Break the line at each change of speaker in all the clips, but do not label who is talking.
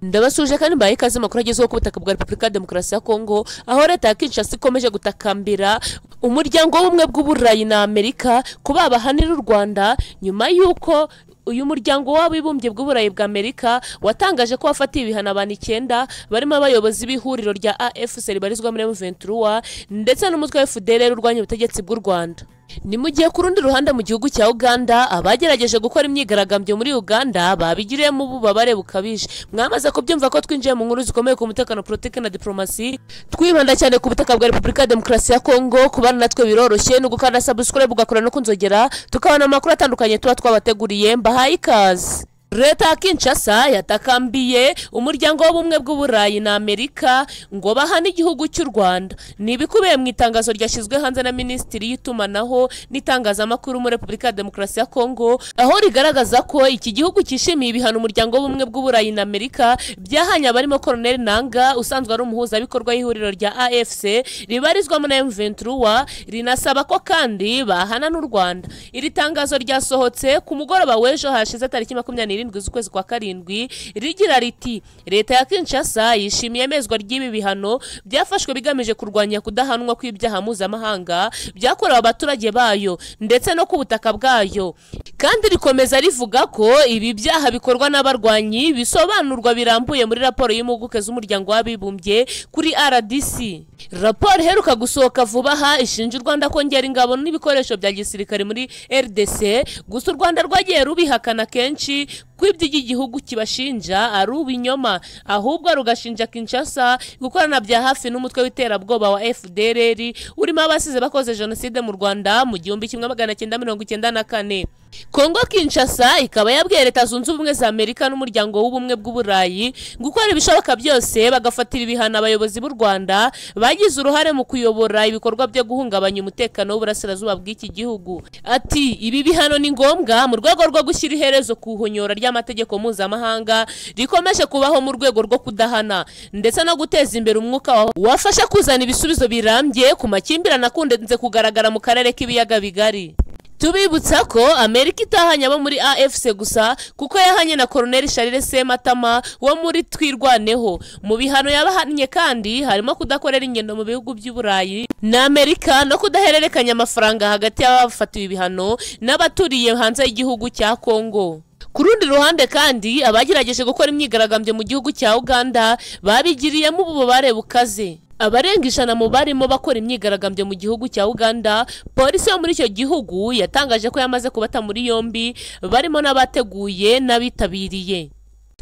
Ndabasuje kandi mbaye ikaze makuru agezweho ku butaka bwa Repubulika ya Demokarasi ya Kongo, aho leta ya Kinshasa ikomeje gutakambira umuryango w'ubumwe bw'Uburayi na Amerika kuba bahanira u Rwanda nyuma yuko uyu muryango w'abibumbye bw'Uburayi bwa Amerika watangaje ko wafatiye ibihano abantu 9 barimo abayobozi b'ihuriro rya AFC ribarizwa muri M23 ndetse n'umutwe wa FDLR urwanya ubutegetsi bw'u Rwanda. Ni mu gihe ku rundi ruhande mu gihugu cya Uganda abagerageje gukora imyigaragambyo muri Uganda babigiriye mu bubabare bukabije. Mwamaze kubyumva ko twinjiye mu nkuru zikomeye ku mutekano, politiki na diplomasi, twibanda cyane ku butaka bwa Repubulika ya Demokarasi ya Kongo. Kubana natwe biroroshye no gukanda subscribe ugakora no kunzogera tukabona amakuru atandukanye tuba twabateguriye. Mbahaye ikaze. Leta ya Kinshasa yatakambiye umuryango w'ubumwe bw'Uburayi na Amerika ngo bahane igihugu cy'u Rwanda. Nibikubiye mu itangazo ryashyizwe hanze na Minisitiri y'Itumanaho n'itangazamakuru muri Repubulika ya Demokarasi ya Kongo, aho rigaragaza ko iki gihugu cyishimiye ibihano umuryango w'ubumwe bw'Uburayi na Amerika byahanye abarimo Colonel Nanga usanzwe ari umuhuzabikorwa y'ihuriro rya AFC ribarizwa muri M23, rinasaba ko kandi bahana n'u Rwanda. Iri tangazo ryasohotse ku mugoroba w'ejo hashize tariki 20 z'ukwezi kwa karindwi, rigira riti leta ya Kinshasa yishimiye amezwa ry'ibi bihano byafashwe bigamije kurwanya kudahanwa kw'ibyaha mpuzamahanga byakorewe abaturage bayo ndetse no ku butaka bwayo, kandi rikomeza rivuga ko ibi byaha bikorwa n'abarwanyi bisobanurwa birambuye muri raporo y'impuguke z'umuryango w'abibumbye kuri Fardc. Raporo iheruka gusohoka vuba aha ishinja u Rwanda kongera ingabo n'ibikoresho bya gisirikare muri RDC, gusa u Rwanda rwagiye rubihakana kenshi kw'ibyo igihugu kibashinja ari ubinyoma, ahubwo rugashinja Kinshasa gukorana bya hafi n'umutwe w'iterabwoba wa FDLR urimo abasize bakoze jenoside mu Rwanda mu 1994. Kongo Kinshasa ikaba yabwiye Leta Zunze Ubumwe za Amerika n'umuryango w'ubumwe bw'Uburayi gukora ibishoboka byose bagafatira ibihano abayobozi b'u Rwanda bagize uruhare mu kuyobora ibikorwa byo guhungabanya umutekano w'uburasirazuba bw'iki gihugu. Ati ibi bihano ni ngombwa mu rwego rwo gushyira iherezo ku ihonyora ry'amategeko mpuzamahanga rikomeje kubaho mu rwego rwo kudahana ndetse no guteza imbere umwuka wafasha kuzana ibisubizo birambye ku makimbirane akunze kugaragara mu karere k'ibiyaga bigari. Tubibutsa ko Amerika itahanye abo muri AFC gusa kuko yahanye na Colonel Charles Sematama wo muri Twirwaneho. Mu bihano yabahanye kandi harimo kudakorera ingendo mu bihugu by'Uburayi na Amerika no kudahererekanya amafaranga hagati y'abafatiwe ibihano n'abaturiye hanze y'igihugu cya Kongo. Ku rundi ruhande kandi abagerageje gukora imyigaragambyo mu gihugu cya Uganda babigiriyemo ububabare bukaze. Abarenga 100 mu barimo bakora imyigaragambyo mu gihugu cya Uganda, polisi yo muri icyo gihugu yatangaje ko yamaze kubata muri yombi barimo n'abateguye n'abitabiriye.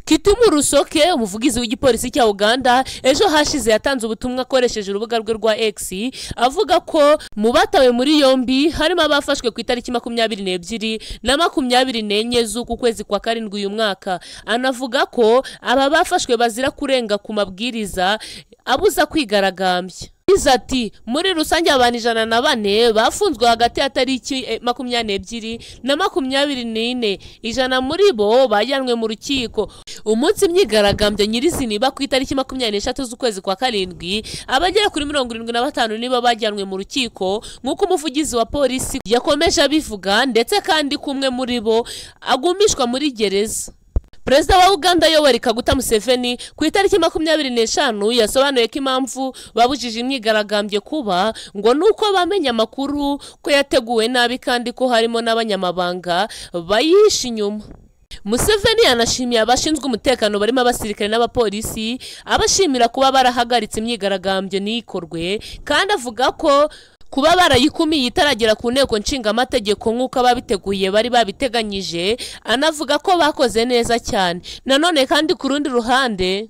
Kitumu Rusoke, umuvugizi w'igipolisi cya Uganda, ejo hashize yatanze ubutumwa akoresheje urubuga rwe rwa X avuga ko mu batawe muri yombi harimo abafashwe ku itariki 22 na 24 z'uku kwezi kwa karindwi uyu mwaka. Anavuga ko aba bafashwe bazira kurenga ku mabwiriza abuza kwigaragambya. Ati muri rusange abantu 104 bafunzwe hagati ya tariki 22 na 24, 100 muri bo bajyanwe mu rukiko. Umunsi imyigaragambyo nyirizina iba ku itariki 23 z'ukwezi kwa karindwi, abagera kuri 75 nibo bajyanwe mu rukiko nk'uko umuvugizi wa polisi yakomeje abivuga, ndetse kandi kumwe muri bo agumishwa muri gereza. Perezida wa Uganda Yoweri Kaguta Museveni ku itariki 25 yasobanuye ko impamvu babujije imyigaragambyo kuba ngo nuko bamenye amakuru ko yateguwe nabi kandi ko harimo n'abanyamabanga bayihisha inyuma. Museveni yanashimiye abashinzwe umutekano barimo abasirikare n'abapolisi, abashimira kuba barahagaritse imyigaragambyo n'ikorwe, kandi avuga ko kuba barayikumiye itaragera ku nteko nshingamategeko nk'uko ababiteguye bari babiteganyije. Anavuga ko bakoze neza cyane. Nanone kandi ku rundi ruhande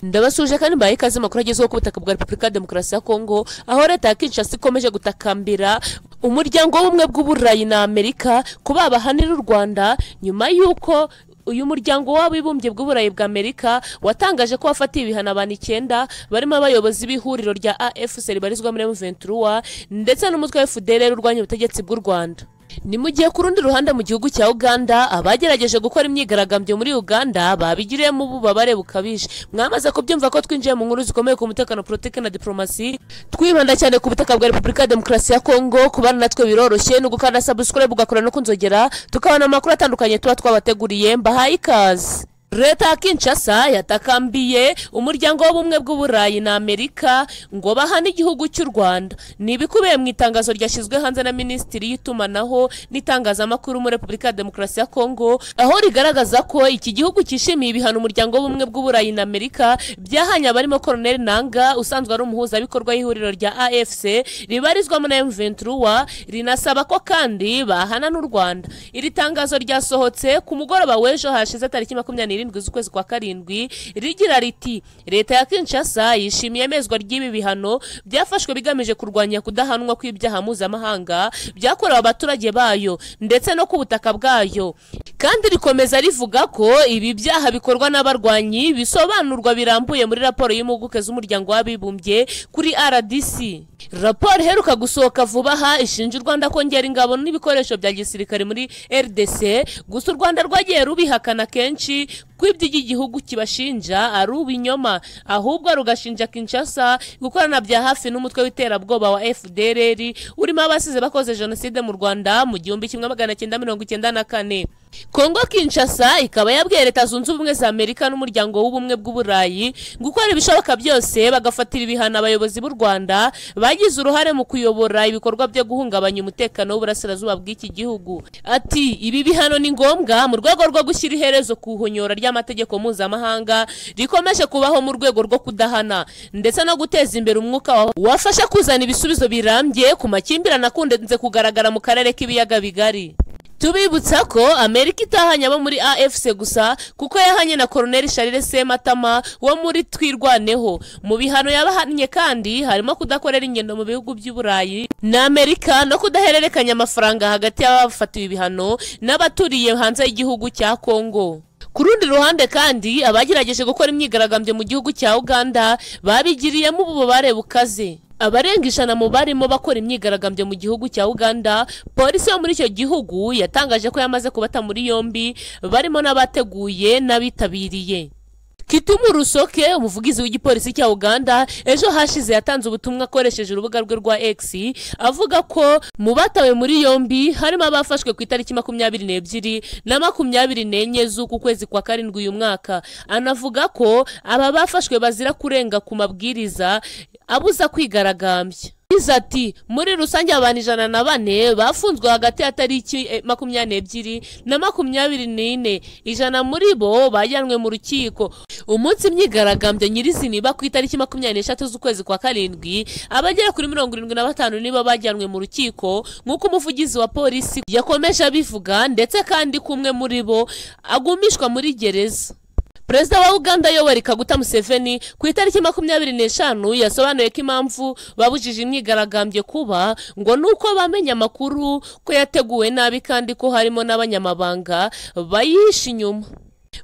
ndabasuje kandi mbaye ikaze makuru agezweho ku butaka bwa Repubulika ya Demokarasi ya Kongo, aho leta ya Kinshasa ikomeje gutakambira umuryango w'ubumwe bw'Uburayi na Amerika kuba bahanira u Rwanda nyuma yuko uyu muryango w'abibumbye bw'Uburayi bwa Amerika watangaje ko wafatiye ibihano abantu 9 barimo abayobozi b'ihuriro rya AFC ribarizwa muri M23 ndetse n'umutwe wa FDLR urwanya ubutegetsi bw'u Rwanda. Ni mu gihe ku rundi ruhande mu gihugu cya Uganda abagerageje gukora imyigaragambyo muri Uganda babigiriyemo ububabare bukabije. Mwamaze kubyumva ko twinjiye mu nkuru zikomeye ku mutekano, politiki na diplomasi, twibanda cyane ku butaka bwa Repubulika ya Demokarasi ya Kongo. Kubana natwe biroroshye no gukanda subscribe ugakora no kunzogera, tukabona amakuru atandukanye tuba twabateguriye. Mbahaye ikaze. Leta ya Kinshasa yatakambiye umuryango w'ubumwe bw'uburayi na Amerika ngo bahane igihugu cy'u Rwanda. Ni ibikubiye mu itangazo ryashyizwe hanze na Minisitiri y'itumanaho n'itangazamakuru muri Repubulika ya Demokarasi ya Kongo, aho rigaragaza ko iki gihugu cyishimiye ibihano umuryango w'ubumwe bw'uburayi na Amerika byahanye abarimo Colonel Nanga usanzwe ari umuhuzabikorwa y'ihuriro rya AFC ribarizwamo na M23, rinasaba ko kandi bahana n'u Rwanda. Iri tangazo ryasohotse ku mugoroba w'ejo hashize tariki 27 z'ukwezi kwa karindwi, rigira riti: Leta ya Kinshasa yishimiye amezwa ry'ibi bihano byafashwe bigamije kurwanya kudahanwa kw'ibyaha mpuzamahanga byakorewe abaturage bayo ndetse no ku butaka bwayo, kandi rikomeza rivuga ko ibi byaha bikorwa n'abarwanyi bisobanurwa birambuye muri raporo y'impuguke z'umuryango w'abibumbye kuri Fardc. Raporo iheruka gusohoka vuba aha ishinja u Rwanda kongera ingabo n'ibikoresho bya gisirikare muri RDC, gusa u Rwanda rwagiye rubihakana kenshi kw'ibyo igihugu kibashinja ari ubinyoma, ahubwo rugashinja Kinshasa gukorana bya hafi n'umutwe w'iterabwoba wa FDLR urimo abasize bakoze jenoside mu Rwanda mu 1994. Kongo Kinshasa ikaba yabwiye Leta Zunze Ubumwe za Amerika n'umuryango w'ubumwe bw'uburayi gukora ibishoboka byose bagafatira ibihano abayobozi b'u Rwanda bagize uruhare mu kuyobora ibikorwa byo guhungabanya umutekano w'uburasirazuba bw'iki gihugu. Ati ibi bihano ni ngombwa mu rwego rwo gushyira iherezo ku ihonyora ry'amategeko mpuzamahanga rikomeje kubaho mu rwego rwo kudahana ndetse no guteza imbere umwuka wafasha kuzana ibisubizo birambye ku makimbirane akunze kugaragara mu karere k'ibiyaga bigari. Tubibutsa ko Amerika itahanye abo muri AFC gusa kuko yahanye na Colonel Charles Sematama wo muri Twirwaneho. Mu bihano yabahanye kandi harimo kudakorera ingendo mu bihugu by'uburayi na Amerika no kudahererekanya amafaranga hagati y'abafatiwe ibihano n'abaturiye hanze y'igihugu cya Kongo. Ku rundi ruhande kandi abagerageje gukora imyigaragambyo mu gihugu cya Uganda babigiriyemo ububabare bukaze. Abarenga 100 mu barimo bakora imyigaragambyo mu gihugu cya Uganda, polisi yo muri icyo gihugu yatangaje ko yamaze kubata muri yombi barimo n'abateguye n'abitabiriye. Kitumu Rusoke, umuvugizi w'igipolisi cya Uganda, ejo hashize yatanze ubutumwa akoresheje urubuga rwe rwa X avuga ko mu batawe muri yombi harimo abafashwe ku itariki 22 na 24 z'uku kwezi kwa karindwi uyu mwaka. Anavuga ko aba bafashwe bazira kurenga ku mabwiriza abuza kwigaragambya. Ati muri rusange abantu 104 bafunzwe hagati ya tariki 22 na 24, 100 muri bo bajyanwe mu rukiko. Umunsi imyigaragambyo nyirizina iba ku itariki 23 z'ukwezi kwa karindwi, abagera kuri 75 nibo bajyanwe mu rukiko nk'uko umuvugizi wa polisi yakomeje abivuga, ndetse kandi kumwe muri bo agumishwa muri gereza. Perezida wa Uganda Yoweri Kaguta Museveni ku itariki 25 yasobanuye ko impamvu babujije imyigaragambyo kuba ngo nuko bamenya amakuru ko yateguwe nabi kandi ko harimo n'abanyamabanga bayihisha inyuma.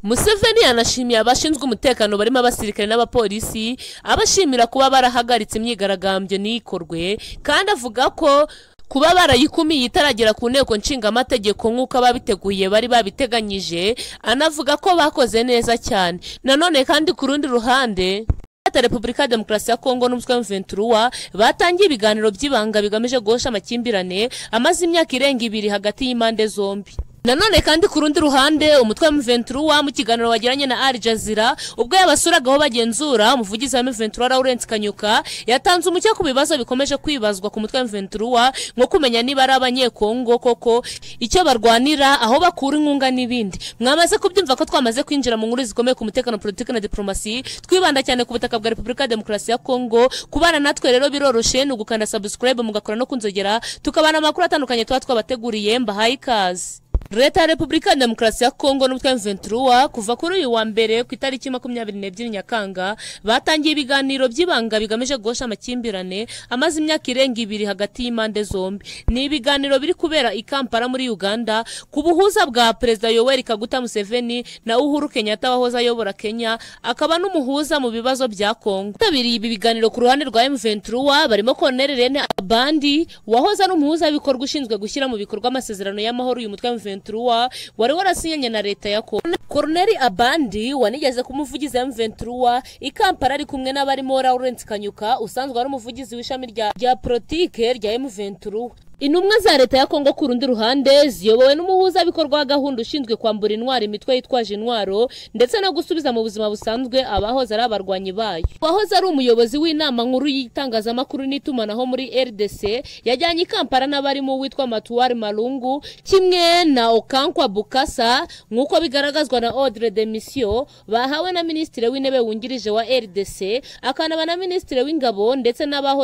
Museveni yanashimiye abashinzwe umutekano barimo abasirikare n'abapolisi, abashimira kuba barahagaritse imyigaragambyo n'ikorwe, kandi avuga ko kuba barayikumiye itaragera ku nteko nshinga amategeko nk'uko ababiteguye bari babiteganyije. Anavuga ko bakoze neza cyane. Nanone kandi ku rundi ruhande Repubulika ya Demokarasi ya Kongo n'umutwe wa M23 batangiye ibiganiro by'ibanga bigamije guhosha amakimbirane amaze imyaka irenga 2 hagati y'impande zombi. Nanone kandi ku rundi ruhande umutwe wa M23 mu kiganiro wagiranye na Al Jazeera ubwo yabasuragaho bagenzura, umuvugizi wa M23 Lawrence Kanyuka yatanze umucyo ku bibazo bikomeje kwibazwa ku mutwe wa M23 nko kumenya niba ari abanyekongo koko, icyo barwanira, aho bakura inkunga n'ibindi. Mwamaze kubyumva ko twamaze kwinjira mu nkuru zikomeye ku mutekano, politiki na diplomasi, twibanda cyane ku butaka bwa Repubulika ya Demokarasi ya Kongo. Kubana natwe rero biroroshye no gukanda subscribe mugakora no kunzogera, tukabana amakuru atandukanye tuba twabateguriye. Mbahaye ikaze. Leta ya Repubulika ya Demokarasi ya Kongo n'umutwe M23 kuva kuri uyu wa mbere ku itariki 22 Nyakanga batangiye ibiganiro by'ibanga bigamije gusha amakimbirane amaze imyaka irenga 2 hagati y'impande zombi. Ni ibiganiro biri kubera i Kampala muri Uganda ku buhuza bwa Perezida Yoweri Kaguta Museveni na Uhuru Kenyatta wahoze ayobora Kenya akaba n'umuhuza mu bibazo bya Kongo. Tabiri ibi biganiro ku ruhande rwa M23 barimo Colonel Rene Abandi wahoze ari umuhuza bikorwa ushinzwe gushyira mu bikorwa amasezerano y'amahoro uyu mutwe M23 wari warasinyanye na leta ya Kongo. Colonel Abandi wanigeze kumuvugiza M23 i Kampala ari kumwe n'abarimo Lawrence Kanyuka usanzwe ari umuvugizi w'ishami rya politike rya M23. Intumwa za leta ya Kongo ku rundi ruhande ziyobowe n'umuhuza bikorwa gahunda ushinzwe kwambura intwaro imitwe yitwaje intwaro ndetse no gusubiza mu buzima busanzwe abahoze ari abarwanyi bayo. Wahoze ari umuyobozi w'inama nkuru y'itangazamakuru n'itumanaho muri RDC yajyanye i Kampala n'abarimo witwa Matuwari Malungu kimwe na Okankwa Bukasa nk'uko bigaragazwa na Ordre de Mission bahawe na Ministre w'intebe wungirije wa RDC akanaba na Ministre w'ingabo ndetse n'abaho